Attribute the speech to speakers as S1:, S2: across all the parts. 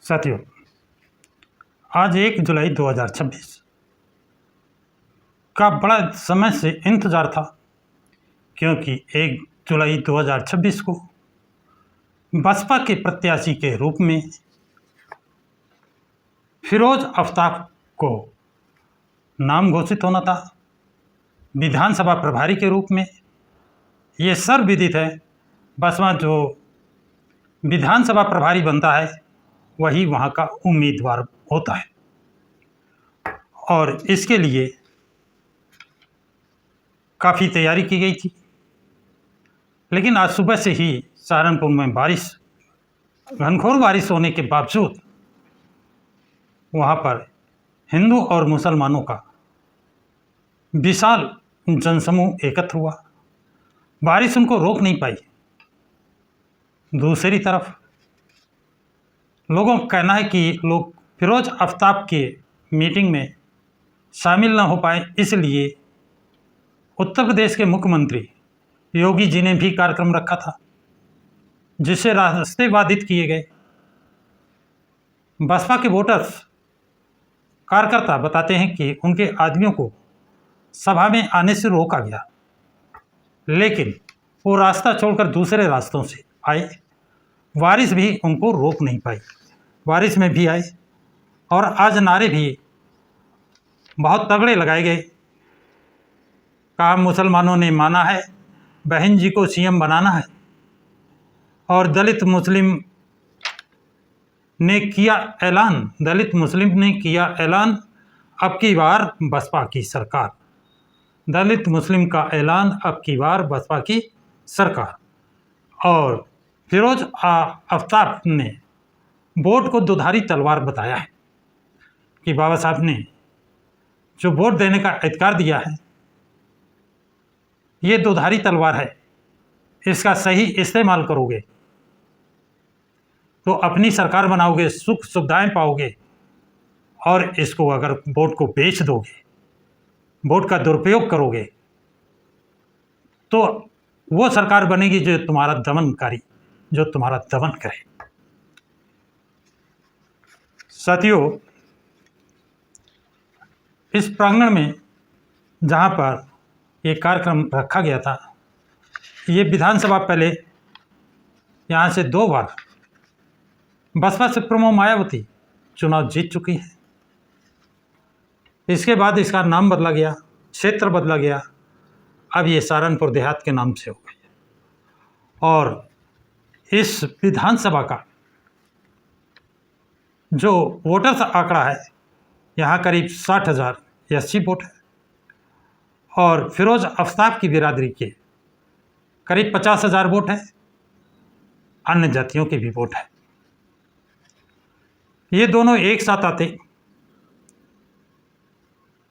S1: साथियों, आज 1 जुलाई 2026 का बड़ा समय से इंतज़ार था, क्योंकि 1 जुलाई 2026 को बसपा के प्रत्याशी के रूप में फिरोज अफ्ताब को नाम घोषित होना था। विधानसभा प्रभारी के रूप में ये सर्वविदित है, बसपा जो विधानसभा प्रभारी बनता है वही वहाँ का उम्मीदवार होता है। और इसके लिए काफ़ी तैयारी की गई थी, लेकिन आज सुबह से ही सहारनपुर में घनघोर बारिश होने के बावजूद वहाँ पर हिंदू और मुसलमानों का विशाल जनसमूह एकत्र हुआ। बारिश उनको रोक नहीं पाई। दूसरी तरफ लोगों का कहना है कि लोग फिरोज अफ्ताब के मीटिंग में शामिल न हो पाए, इसलिए उत्तर प्रदेश के मुख्यमंत्री योगी जी ने भी कार्यक्रम रखा था, जिससे रास्ते बाधित किए गए। बसपा के वोटर्स कार्यकर्ता बताते हैं कि उनके आदमियों को सभा में आने से रोका गया, लेकिन वो रास्ता छोड़कर दूसरे रास्तों से आए। बारिश भी उनको रोक नहीं पाई, बारिश में भी आए और आज नारे भी बहुत तगड़े लगाए गए। कहा मुसलमानों ने माना है बहन जी को सीएम बनाना है, और दलित मुस्लिम ने किया ऐलान अब की बार बसपा की सरकार। दलित मुस्लिम का ऐलान अब की बार बसपा की सरकार। और फिरोज अफ्ताब ने वोट को दुधारी तलवार बताया है कि बाबा साहब ने जो वोट देने का अधिकार दिया है ये दुधारी तलवार है, इसका सही इस्तेमाल करोगे तो अपनी सरकार बनाओगे, सुख सुविधाएं पाओगे, और इसको अगर वोट को बेच दोगे, वोट का दुरुपयोग करोगे, तो वो सरकार बनेगी जो तुम्हारा दमन करे। साथियों, इस प्रांगण में जहाँ पर ये कार्यक्रम रखा गया था, ये विधानसभा पहले यहाँ से 2 बार बसपा सुप्रीमो मायावती चुनाव जीत चुकी है। इसके बाद इसका नाम बदला गया, क्षेत्र बदला गया, अब ये सहारनपुर देहात के नाम से हो गई है। और इस विधानसभा का जो वोटर्स आंकड़ा है, यहाँ करीब 60,000 80 वोट है, और फिरोज अफ्ताब की बिरादरी के करीब 50,000 वोट है, अन्य जातियों के भी वोट है। ये दोनों एक साथ आते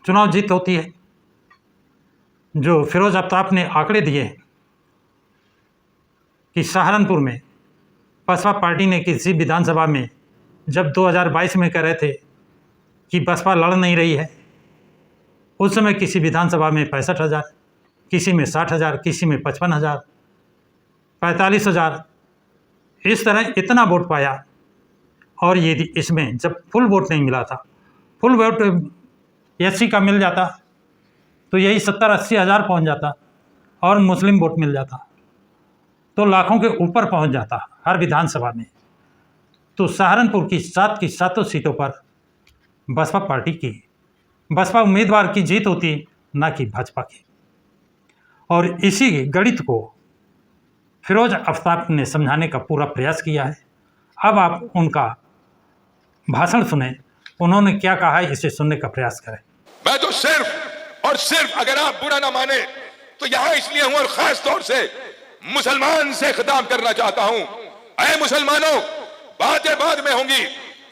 S1: चुनाव जीत होती है। जो फिरोज अफ्ताब ने आंकड़े दिए हैं कि सहारनपुर में बसपा पार्टी ने किसी विधानसभा में जब 2022 में कह रहे थे कि बसपा लड़ नहीं रही है, उस समय किसी विधानसभा में 65,000, किसी में 60,000, किसी में 55,000, 45,000, इस तरह इतना वोट पाया। और ये इसमें जब फुल वोट नहीं मिला था, फुल वोट एससी का मिल जाता तो यही 70-80 हज़ार पहुँच जाता, और मुस्लिम वोट मिल जाता तो लाखों के ऊपर पहुँच जाता हर विधानसभा में। तो सहारनपुर की 7 की 7 सीटों पर बसपा उम्मीदवार की जीत होती, ना कि भाजपा की। और इसी गणित को फिरोज अफ्ताब ने समझाने का पूरा प्रयास किया है। अब आप उनका भाषण सुने, उन्होंने क्या कहा है इसे सुनने का प्रयास करें।
S2: मैं तो सिर्फ और सिर्फ, अगर आप बुरा ना माने तो यहां इसलिए हूं, और खास तौर से मुसलमान से खिताब करना चाहता हूं। ऐ मुसलमानों, बातें बाद में होंगी,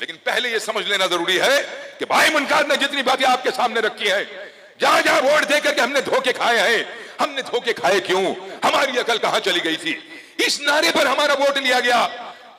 S2: लेकिन पहले यह समझ लेना जरूरी है कि भाई मुनकार ने जितनी बातें आपके सामने रखी है, जहां जहां वोट देकर के हमने धोखे खाए हैं, हमने धोखे खाए क्यों, हमारी अकल कहां चली गई थी। इस नारे पर हमारा वोट लिया गया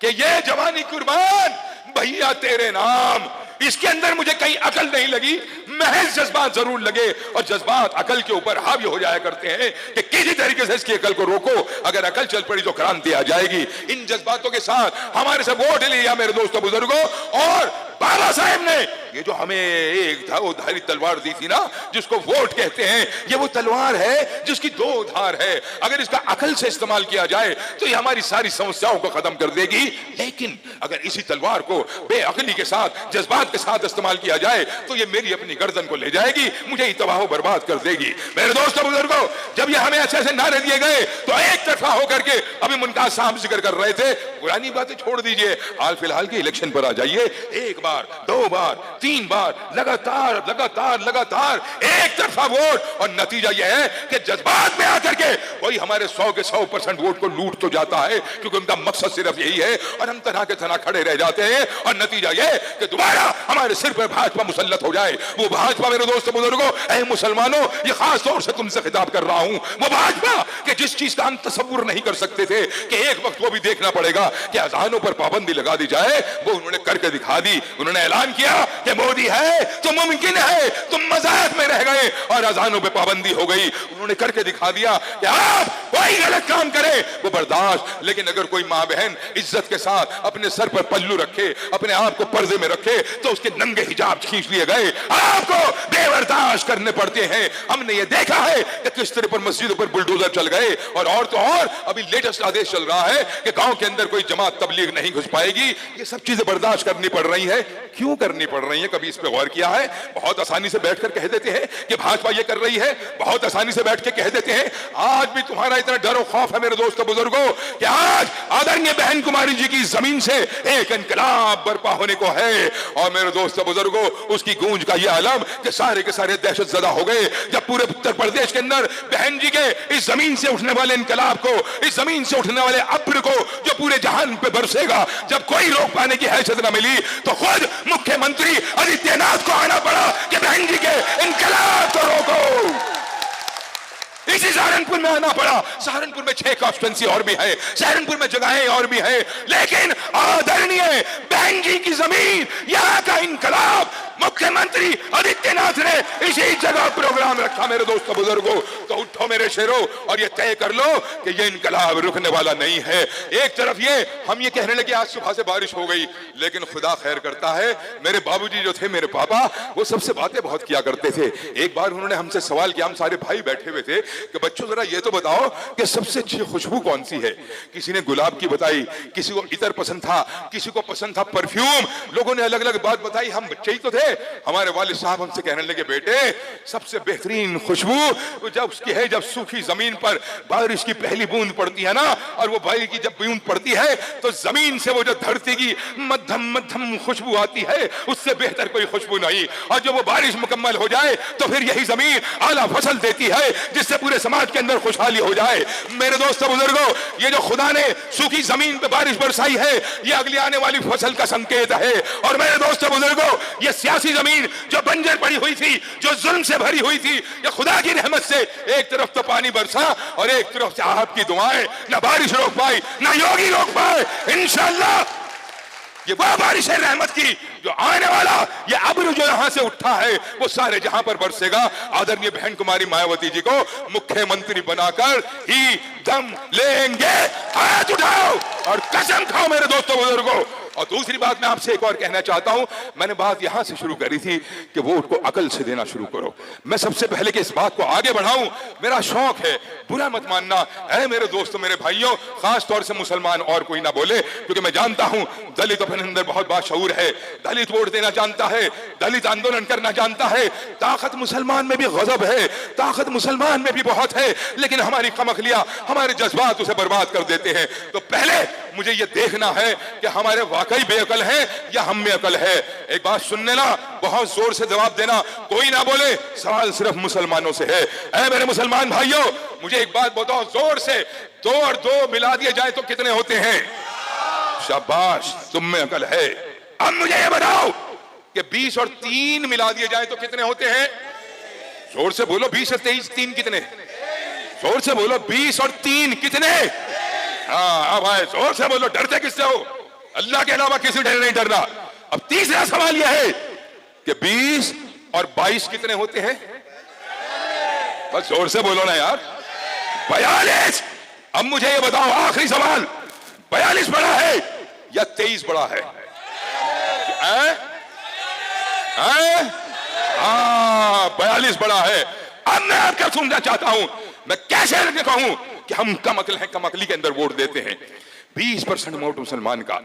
S2: कि ये जवानी कुर्बान भैया तेरे नाम, इसके अंदर मुझे कहीं अकल नहीं लगी, महज जज्बात जरूर लगे, और जज्बात अकल के ऊपर हावी हो जाया करते हैं कि किसी तरीके से इसकी अकल को रोको, अगर अकल चल पड़ी तो क्रांति आ जाएगी। इन जज्बातों के साथ हमारे से वोट लिया मेरे दोस्तों बुजुर्गों, और बाबा साहेब ने ये जो हमें एक धारी तलवार दी थी ना, जिसको वोट कहते हैं, ये वो तलवार है जिसकी दो धार है। अगर इसका अकल से इस्तेमाल किया जाए तो ये हमारी सारी समस्याओं को खत्म कर देगी, लेकिन अगर इसी तलवार को बेअकली के साथ, जज्बात के साथ इस्तेमाल किया जाए तो ये मेरी अपनी गर्दन को ले जाएगी, मुझे तबाह बर्बाद कर देगी। मेरे दोस्तों बुजुर्गों, जब ये हमें अच्छे से नारे दिए गए तो एक तरफा होकर के अभी मुमताज साहब जिक्र कर रहे थे, पुरानी बातें छोड़ दीजिए, हाल फिलहाल के इलेक्शन पर आ जाइए। एक बार, दो बार, तीन बार लगातार लगातार लगातार एक तरफा वोट, और नतीजा यह है कि जज्बात में आकर के वही हमारे 100 के 100% वोट को लूट तो जाता है, क्योंकि उनका मकसद सिर्फ यही है, और हम तरह के तरह खड़े रह जाते हैं, और नतीजा यह कि दोबारा हमारे सिर पर भाजपा मुसल्लत हो जाए। वो भाजपा मेरे दोस्तों बुजुर्गों, ऐ मुसलमानों, ये खास तौर से तुमसे खिताब कर रहा हूं, वो भाजपा कि जिस चीज का हम तसव्वुर नहीं कर सकते थे कि एक वक्त वो भी देखना पड़ेगा कि अजानों पर पाबंदी लगा दी जाए, वो उन्होंने करके दिखा दी। उन्होंने ऐलान किया कि मोदी है तो मुमकिन है, तुम मजाक में रह गए और अजानों पे पाबंदी हो गई। उन्होंने करके दिखा दिया कि आप कोई गलत काम करे वो बर्दाश्त, लेकिन अगर कोई माँ बहन इज्जत के साथ अपने सर पर पल्लू रखे, अपने आप को पर्दे में रखे, तो उसके नंगे हिजाब खींच लिए गए, आपको बेबर्दाश्त करने पड़ते हैं। हमने ये देखा है कि किस तरह पर मस्जिदों पर बुलडोजर चल गए, और तो और अभी लेटेस्ट आदेश चल रहा है कि गांव के अंदर कोई जमात तबलीग नहीं घुस पाएगी। ये सब चीजें बर्दाश्त करनी पड़ रही है। क्यों करनी पड़ रही है, कभी इस पे गौर किया है? बहुत आसानी से बैठकर कह देते हैं कि भाजपा ये कर रही है, बहुत आसानी से बैठ के कह देते हैं। आज भी तुम्हारा इतना डर और खौफ है मेरे दोस्तों बुजुर्गों कि आज आदरणीय बहन कुमारी जी की जमीन से एक इनकलाब बर्पा होने को है, और मेरे दोस्तों बुजुर्गों उसकी गूंज का यह आलम कि सारे के सारे दहशत ज़दा हो गए जब पूरे उत्तर प्रदेश के अंदर बहन जी के इस जमीन से उठने वाले इनकलाब को, इस जमीन से उठने वाले अब्र को जो पूरे जहान पे बरसेगा, जब कोई रोक पाने की हैसियत न मिली तो खुद मुख्यमंत्री आदित्यनाथ को आना पड़ा कि बहन जी के इनकलाब को रोको। इसी सहारनपुर में आना पड़ा। सहारनपुर में 6 कॉन्स्टिट्यूंसी और भी है, सहारनपुर में जगहें और भी है, लेकिन आदरणीय बहन जी की जमीन, यहाँ का इनकलाब मुख्यमंत्री आदित्यनाथ ने इसी जगह प्रोग्राम रखा। मेरे दोस्तों बुजुर्गों, तो उठो मेरे शेरों और ये तय कर लो कि ये इनकलाब रुकने वाला नहीं है। एक तरफ ये हम ये कहने लगे आज सुबह से बारिश हो गई, लेकिन खुदा खैर करता है, मेरे बाबूजी जो थे, मेरे पापा, वो सबसे बातें बहुत किया करते थे। एक बार उन्होंने हमसे सवाल किया, हम सारे भाई बैठे हुए थे, कि बच्चों जरा ये तो बताओ कि सबसे अच्छी खुशबू कौन सी है। किसी ने गुलाब की बताई, किसी को इतर पसंद था, किसी को पसंद था परफ्यूम। लोगों ने अलग अलग बात बताई। हम बच्चे ही तो थे। हमारे वालिद साहब हमसे कहने लगे, बेटे सबसे बेहतरीन खुशबू जब उसकी है जब सूखी जमीन पर बारिश की पहली बूंद पड़ती है ना, और वो बारिश की जब बूंद पड़ती है तो जमीन से वो जो धरती की मध्यम मध्यम खुशबू आती है, उससे बेहतर कोई खुशबू नहीं। और जब वो बारिश मुकम्मल हो जाए तो फिर यही जमीन आला फसल देती है, जिससे पूरे समाज के अंदर खुशहाली हो जाए। मेरे दोस्तों बुजुर्गों, ये जो खुदा ने सूखी जमीन पे बारिश बरसाई है, ये अगली आने वाली फसल का संकेत है। और मेरे दोस्तों बुजुर्गों, ये सियासी जमीन जो बंजर पड़ी हुई थी, जो जुल्म से भरी हुई थी, ये खुदा की रहमत से एक तरफ तो पानी बरसा और एक तरफ से आपकी दुआएं, ना बारिश रोक पाई, ना योगी रोक पाए। इंशाअल्लाह ये वह बारिश है रहमत की जो आने वाला ये अब्र जो यहां से उठा है वो सारे जहां पर बरसेगा। आदरणीय बहन कुमारी मायावती जी को मुख्यमंत्री बनाकर ही दम लेंगे। हाथ उठाओ और कसम खाओ मेरे दोस्तों बुजुर्गों। और दूसरी बात मैं आपसे एक और कहना चाहता हूं, मैंने बात यहां से शुरू करी थी कि वोट को अकल से देना शुरू करो। मैं सबसे पहले कि इस बात को आगे बढ़ाऊं, मेरा शौक है, बुरा मत मानना है मेरे दोस्तों, मेरे भाइयों, खास तौर से मुसलमान और कोई ना बोले, क्योंकि मैं जानता हूं दलित अपने अंदर बहुत बाशऊर है, दलित वोट देना जानता है, दलित आंदोलन करना जानता है। ताकत मुसलमान में भी गजब है, ताकत मुसलमान में भी बहुत है, लेकिन हमारी कमखलियां, हमारे जज्बात उसे बर्बाद कर देते हैं। तो पहले मुझे यह देखना है कि हमारे वाकई बेअकल है या हम में अकल है। एक बात सुन लेना, बहुत जोर से जवाब देना, कोई ना बोले, सवाल सिर्फ मुसलमानों से है। ऐ मेरे मुसलमान भाइयों, मुझे एक बात बताओ जोर से, 2 और 2 मिला दिए जाए तो कितने होते हैं? शाबाश, तुम में अकल है। अब मुझे ये बताओ कि 20 और 3 मिला दिए जाए तो कितने होते हैं? जोर से बोलो, 20 और 23 3 कितने? जोर से बोलो, 20 और 3 कितने? हाँ भाई, जोर से बोलो, डरते किससे हो? अल्लाह के अलावा किसी डर नहीं डरना। अब तीसरा सवाल यह है कि 20 और 22 कितने होते हैं? बस जोर से बोलो ना यार। 42। अब मुझे ये बताओ, आखिरी सवाल, 42 बड़ा है या 23 बड़ा है? 42 बड़ा है। अब मैं आपका सुनना चाहता हूं, मैं कैसे कहूं कि हम कम अकल हैं, कम अकली के अंदर वोट देते हैं। 20% वोट मुसलमान का।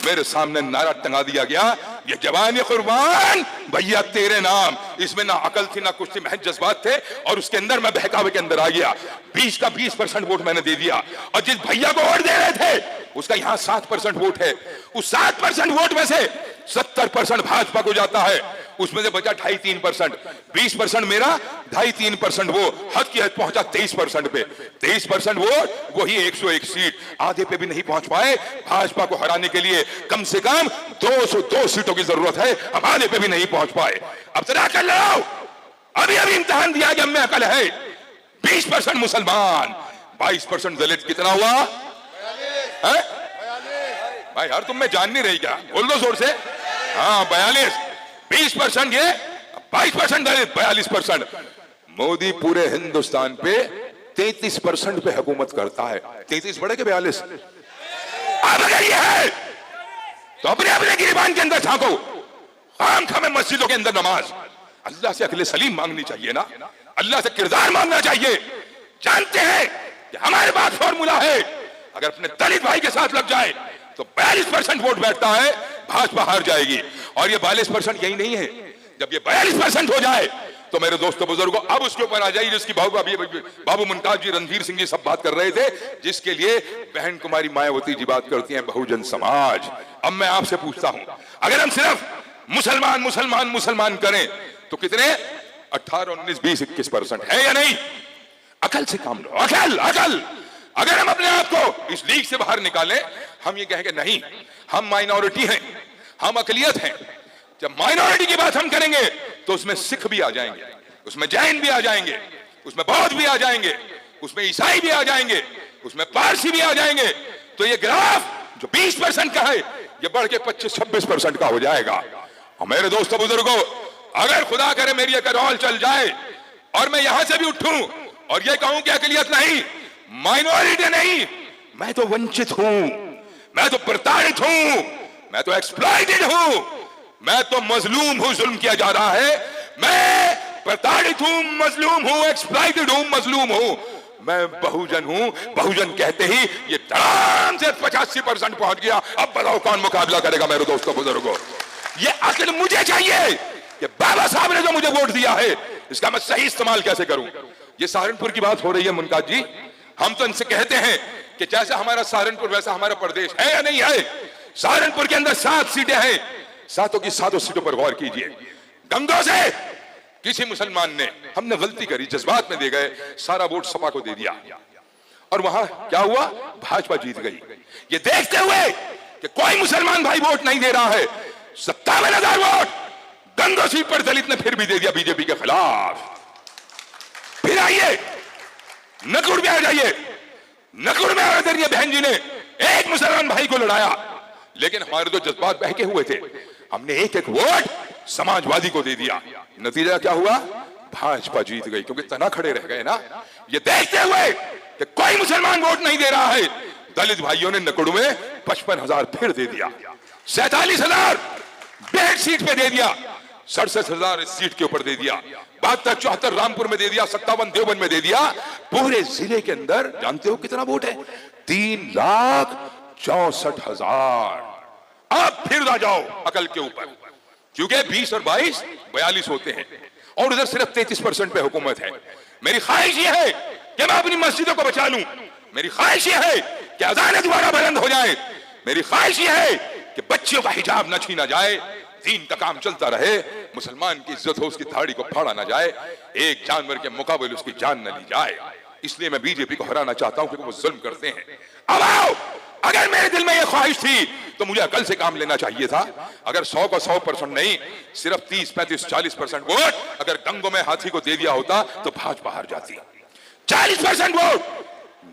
S2: मेरे सामने नारा टंगा दिया गया, ये जवान कुर्बान भैया तेरे नाम। इसमें ना अकल थी ना कुछ थी, महज जज्बात थे, और उसके अंदर मैं बहकावे के अंदर आ गया। 20 का 20% वोट मैंने दे दिया, और जिस भैया को वोट दे रहे थे उसका यहां 7% वोट है। उस 7% वोट में से 70% भाजपा को जाता है, उसमें से बचा 2.5-3%। 20% मेरा, 2.5-3% वो, हद की हद पहुंचा 23% पे। 23% वोट, वही 101 सीट। आधे पे भी नहीं पहुंच पाए। भाजपा को हराने के लिए कम से कम 202 सीटों की जरूरत है, हम आधे पे भी नहीं पहुंच पाए। अब जरा अकल लगाओ, अभी अभी इम्तिहान दिया कि हमें अकल है। 20% मुसलमान, 22% दलित, कितना हुआ है? भाई यार तुम में जान नहीं रही क्या? बोल दो जोर से। हाँ 42। 20% ये, 22% दलित, 42%। मोदी पूरे हिंदुस्तान पे 33% पे हुकूमत करता है। 33 बढ़े के 42? अब अगर ये है तो अपने अपने गिरबान के अंदर झांको। खाम खामे मस्जिदों के अंदर नमाज। अल्लाह से अकले सलीम मांगनी चाहिए ना, अल्लाह से किरदार मांगना चाहिए। जानते हैं कि हमारे पास फॉर्मूला है, अगर अपने दलित भाई के साथ लग जाए तो 42% वोट बैठता है, भाजपा हार जाएगी। और ये 42% यही नहीं है, जब ये 42% हो जाए तो मेरे दोस्तों बुजुर्गों, अब उसके ऊपर आ जाइए जिसकी बाबू मुमताज जी, रणधीर सिंह जी सब बात कर रहे थे, जिसके लिए बहन कुमारी मायावती जी बात करती हैं, बहुजन समाज। अब मैं आपसे पूछता हूं, अगर हम सिर्फ मुसलमान मुसलमान मुसलमान करें तो कितने? 18, 19, 20, 21% है या नहीं? अकल से काम लो, अकल अकल। अगर हम अपने आप को इस लीग से बाहर निकालें, हम ये कहेंगे नहीं हम माइनॉरिटी हैं, हम अकलियत हैं। जब माइनॉरिटी की बात हम करेंगे तो उसमें सिख भी आ जाएंगे, उसमें जैन भी आ जाएंगे, उसमें बौद्ध भी आ जाएंगे, उसमें ईसाई भी आ जाएंगे, उसमें पारसी भी आ जाएंगे। तो ये ग्राफ जो 20% का है ये बढ़ के 25-26% का हो जाएगा। और मेरे दोस्तों बुजुर्गों, अगर खुदा करे मेरी एक रोल चल जाए और मैं यहां से भी उठूं और ये कहूं कि अकलियत नहीं, माइनॉरिटी नहीं, मैं तो वंचित हूं, मैं तो प्रताड़ित हूं, मैं तो एक्सप्लॉइटेड हूं, मैं तो मजलूम हूं, जुल्म किया जा रहा है, मैं प्रताड़ित हूं, मजलूम हूं, एक्सप्लॉइटेड हूं, मजलूम हूं, मैं बहुजन हूं। बहुजन कहते ही ये धड़ाम से 85% पहुंच गया। अब बताओ कौन मुकाबला करेगा मेरे दोस्तों बुजुर्गों? ये अकल मुझे चाहिए कि बाबा साहब ने जो मुझे वोट दिया है इसका मैं सही इस्तेमाल कैसे करूं। ये सहारनपुर की बात हो रही है मुमताज जी, हम तो इनसे कहते हैं कि जैसा हमारा सहारनपुर वैसा हमारा प्रदेश है या नहीं है? सहारनपुर के अंदर 7 सीटें हैं, 7 की 7 सीटों पर गौर कीजिए। गंगों से किसी मुसलमान ने, हमने गलती करी, जज्बात में दे गए, सारा वोट सपा को दे दिया और वहां क्या हुआ? भाजपा जीत गई। ये देखते हुए कि कोई मुसलमान भाई वोट नहीं दे रहा है, 57,000 वोट गंगो सीट पर दलित ने फिर भी दे दिया बीजेपी के खिलाफ। फिर आइए नकुड़ में आ जाइए, नकुड़ में आदरणीय बहन जी ने एक मुसलमान भाई को लड़ाया, लेकिन हमारे तो जज्बात बहके हुए थे, हमने एक एक वोट समाजवादी को दे दिया। नतीजा क्या हुआ? भाजपा जीत गई, क्योंकि तना खड़े रह गए ना। ये देखते हुए कि कोई मुसलमान वोट नहीं दे रहा है, दलित भाइयों ने नकुड़ में 55,000 फिर दे दिया, 47,000 बेड सीट पे दे दिया, 67,000 इस सीट के ऊपर दे दिया, 72, 74 रामपुर में दे दिया, 57 देवबंद में दे दिया। पूरे जिले के अंदर जानते हो कितना वोट है? 3,64,000। अब फिर आ जाओ अकल के ऊपर, क्योंकि 20 और 22 42 होते हैं और उधर सिर्फ 33% पे हुकूमत है। मेरी ख्वाहिश ये है कि मैं अपनी मस्जिदों को बचा लूं, मेरी ख्वाहिश ये है कि अज़ानें दोबारा बुलंद हो जाए, मेरी ख्वाहिश ये है कि बच्चियों का हिजाब न छीना जाए, दीन का काम चलता रहे, मुसलमान की इज्जत हो, उसकी दाढ़ी को फाड़ा ना जाए, एक जानवर के मुकाबले उसकी जान न ली जाए। इसलिए मैं बीजेपी को हराना चाहता हूं, क्योंकि वो जुल्म करते हैं। अब आओ, अगर मेरे दिल में यह ख्वाहिश थी तो मुझे अकल से काम लेना चाहिए था। अगर 100 का 100% नहीं, सिर्फ 30, 35, 40% वोट अगर गंगों में हाथी को दे दिया होता तो भाजपा हार जाती। 40% वोट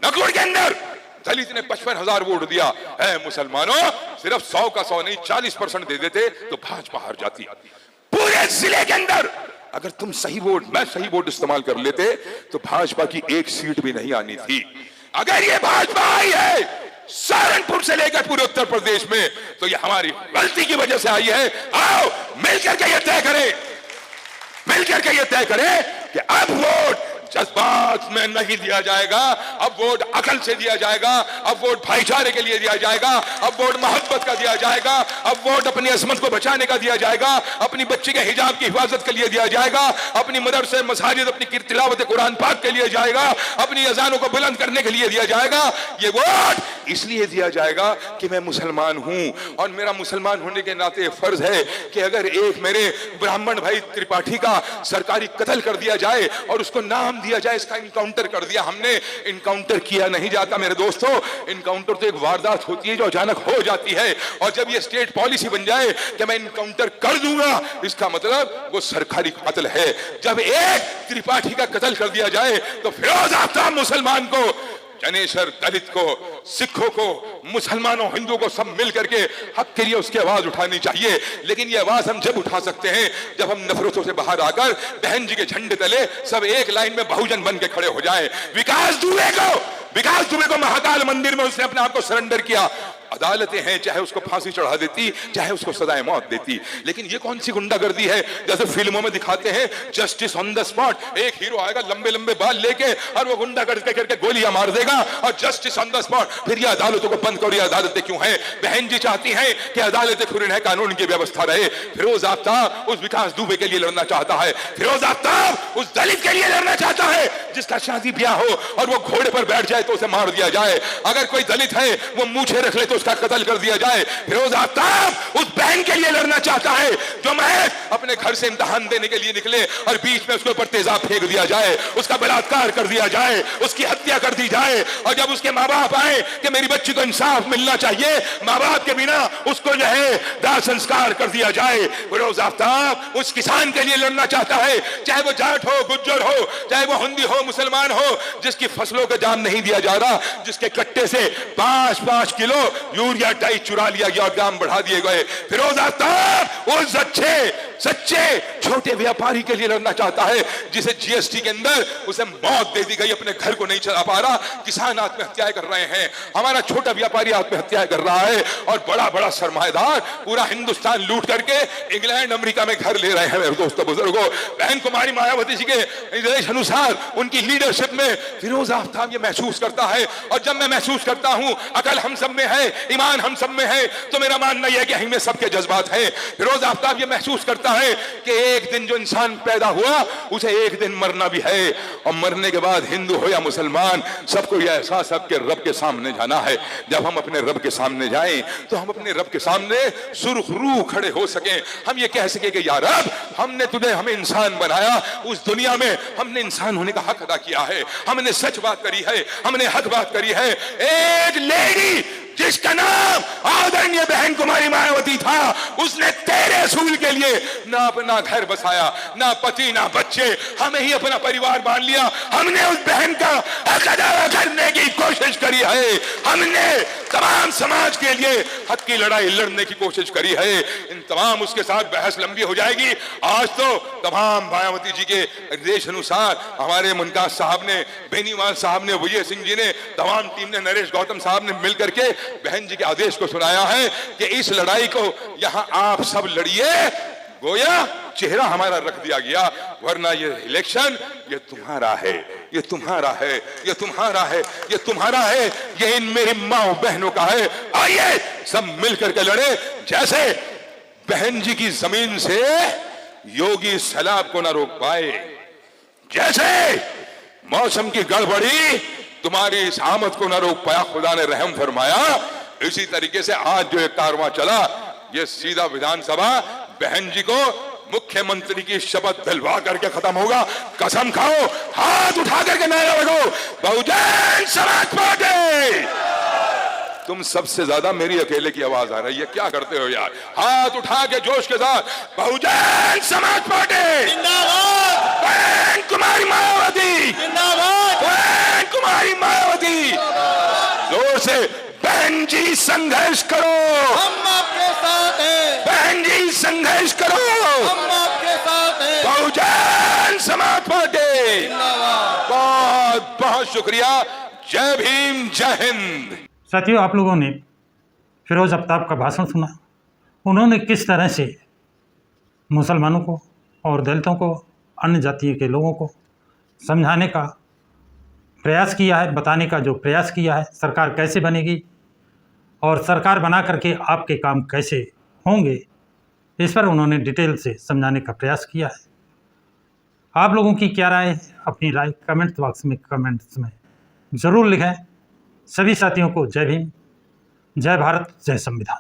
S2: नकुड़ के अंदर दलित ने 55,000 वोट दिया है। मुसलमानों सिर्फ 100 का 100 नहीं, 40% दे देते तो भाजपा हार जाती। पूरे इस जिले के अंदर अगर तुम सही वोट, मैं सही वोट इस्तेमाल कर लेते तो भाजपा की एक सीट भी नहीं आनी थी। अगर ये भाजपा आई है सहारनपुर से लेकर पूरे उत्तर प्रदेश में तो ये हमारी गलती की वजह से आई है। आओ मिलकर के ये तय करें, मिलकर के ये तय करें कि अब वोट जज्बात में नहीं दिया जाएगा, अब वोट अकल से दिया जाएगा, अब वोट भाईचारे के लिए दिया जाएगा, अब वोट मोहब्बत का दिया जाएगा, अब वोट अपनी असमत को बचाने का दिया जाएगा, अपनी बच्ची के हिजाब की हिफाजत के लिए दिया जाएगा, अपनी मदरसे मसाजिद अपनी तिलावत कुरान पाक के लिए जाएगा, अपनी अजानों को बुलंद करने के लिए दिया जाएगा। ये वोट इसलिए दिया जाएगा कि मैं मुसलमान हूं और मेरा मुसलमान होने के नाते फर्ज है कि अगर एक मेरे ब्राह्मण भाई त्रिपाठी का सरकारी कत्ल कर दिया जाए और उसको नाम दिया जाए इसका इनकाउंटर कर दिया, हमने इनकाउंटर किया नहीं जाता मेरे दोस्तों। इनकाउंटर तो एक वारदात होती है जो अचानक हो जाती है, और जब ये स्टेट पॉलिसी बन जाए कि मैं इनकाउंटर कर दूंगा, इसका मतलब वो सरकारी कत्ल है। जब एक त्रिपाठी का कत्ल कर दिया जाए तो फिरोज आफ्ताब मुसलमान को, जनेश्वर दलित को, सिखों को, मुसलमानों हिंदुओं को सब मिल करके हक के लिए उसकी आवाज उठानी चाहिए। लेकिन ये आवाज हम जब उठा सकते हैं जब हम नफरतों से बाहर आकर बहन जी के झंडे तले सब एक लाइन में बहुजन बन के खड़े हो जाएं। विकास दुबे को महाकाल मंदिर में उसने अपने आप को सरेंडर किया। अदालतें हैं, चाहे उसको फांसी चढ़ा देती, चाहे उसको सजाए मौत देती, लेकिन ये कौन सी गुंडागर्दी है जैसे फिल्मों में दिखाते हैं, जस्टिस ऑन द स्पॉट। एक हीरो आएगा लंबे लंबे बाल लेके और वो गुंडागर्दी करके गोलियां मार देगा और जस्टिस ऑन द स्पॉट। फिर ये अदालतों को बंद करो, ये अदालतें क्यों हैं? बहन जी चाहती हैं कि अदालतें खुली रहे, कानून की व्यवस्था रहे। फिरोज आफ्ताब उस विकास दुबे के लिए लड़ना चाहता है, फिरोज आफ्ताब उस दलित के लिए लड़ना चाहता है जिसका शादी ब्याह हो और वो घोड़े पर बैठ जाए तो उसे मार दिया जाए। अगर कोई दलित है वो मूछे रख ले तो उसका कत्ल कर दिया जाए। फिरोज आफ्ताब उस बहन के लिए लड़ना चाहता है जो महज अपने घर से इम्तिहान देने के लिए निकले और बीच में उसके ऊपर तेजाब फेंक दिया जाए, उसका बलात्कार कर दिया जाए, उसकी हत्या कर दी जाए, और जब उसके माँ बाप आए कि मेरी बच्ची को इंसाफ मिलना चाहिए, माँ बाप के बिना उसको जो है दाह संस्कार कर दिया जाए। फिरोज आफ्ताब उस किसान के लिए लड़ना चाहता है, चाहे वो जाट हो, गुज्जर हो, चाहे वो हिंदी हो, मुसलमान हो, जिसकी फसलों का दाम नहीं दिया जा रहा, जिसके कट्टे से 5-5 किलो यूरिया डाई चुरा लिया गया और दाम बढ़ा दिए गए। फिरोज आफ्ताब उस सच्चे छोटे व्यापारी के लिए लड़ना चाहता है जिसे जीएसटी के अंदर उसे मौत दे दी गई, अपने घर को नहीं चला पा रहा, किसान आत्महत्याएं कर रहे हैं, हमारा छोटा व्यापारी आत्महत्याएं कर रहा है, और बड़ा बड़ा सरमाएदार पूरा हिंदुस्तान लूट करके इंग्लैंड अमेरिका में घर ले रहे हैं। मेरे दोस्तों बुजुर्गों, बहन कुमारी मायावती जी के निर्देश अनुसार उनकी लीडरशिप में फिरोज आफ्ताब ये महसूस करता है, और जब मैं महसूस करता हूं अकल हम सब में है, ईमान हम सब में है, तो मेरा मानना यह है कि हमें सबके जज्बात हैं। फिरोज आफ्ताब ये महसूस करता है कि एक दिन जो इंसान पैदा हुआ उसे एक दिन मरना भी है, और मरने के बाद हिंदू हो या मुसलमान सबको यह एहसास सबके रब के सामने जाना है। जब हम अपने रब के सामने जाएं तो हम अपने रब के सामने सुरखरू खड़े हो सकें, हम ये कह सके कि या रब, हमने तुझे हमें इंसान बनाया, उस दुनिया में हमने इंसान होने का हक अदा किया है, हमने सच बात करी है, हमने हक बात करी है। एक लेडी जिसका नाम आदरणीय बहन कुमारी मायावती था, उसने तेरे असूल के लिए ना अपना घर बसाया, ना पति ना बच्चे, हमें ही अपना परिवार मान लिया। हमने उस बहन का हक अदा करने की कोशिश करी है, हमने तमाम समाज के लिए हक की लड़ाई लड़ने की कोशिश करी है। इन तमाम उसके साथ बहस लंबी हो जाएगी। आज तो तमाम मायावती जी के निर्देश अनुसार हमारे मुमताज साहब ने, बेनीवाल साहब ने, विजय सिंह जी ने, तमाम टीम ने, नरेश गौतम साहब ने मिलकर के बहन जी के आदेश को सुनाया है कि इस लड़ाई को यहां आप सब लड़िए, गोया चेहरा हमारा रख दिया गया, वरना ये इलेक्शन ये तुम्हारा है, ये तुम्हारा है, ये तुम्हारा है, ये तुम्हारा है, ये इन मेरी माँ बहनों का है। आइए सब मिलकर के लड़े। जैसे बहन जी की जमीन से योगी सैलाब को ना रोक पाए, जैसे मौसम की गड़बड़ी तुम्हारी इस आमद को न रोक पाया, खुदा ने रहम फरमाया, इसी तरीके से आज जो एक कारवां चला ये सीधा विधानसभा बहन जी को मुख्यमंत्री की शपथ दिलवा करके खत्म होगा। कसम खाओ, हाथ उठा करके नारा लगाओ, बहुजन समाज पार्टी। तुम सबसे ज्यादा मेरी अकेले की आवाज आ रही है, क्या करते हो यार? हाथ उठा के जोश के साथ, बहुजन समाज पार्टी जिंदाबाद, बहन कुमारी मायावती जिंदाबाद, बहन कुमारी मायावती। जोर से बहन जी संघर्ष करो,
S3: हम आपके साथ हैं,
S2: बहन जी संघर्ष करो,
S3: हम आपके
S2: बहुत बहुत शुक्रिया। जय भीम, जय हिंद।
S1: साथियों, आप लोगों ने फिरोज आफ्ताब का भाषण सुना। उन्होंने किस तरह से मुसलमानों को और दलितों को, अन्य जाति के लोगों को समझाने का प्रयास किया है, बताने का जो प्रयास किया है, सरकार कैसे बनेगी और सरकार बना करके आपके काम कैसे होंगे, इस पर उन्होंने डिटेल से समझाने का प्रयास किया है। आप लोगों की क्या राय है? अपनी राय कमेंट बॉक्स में कमेंट्स में ज़रूर लिखें। सभी साथियों को जय भीम, जय भारत, जय संविधान।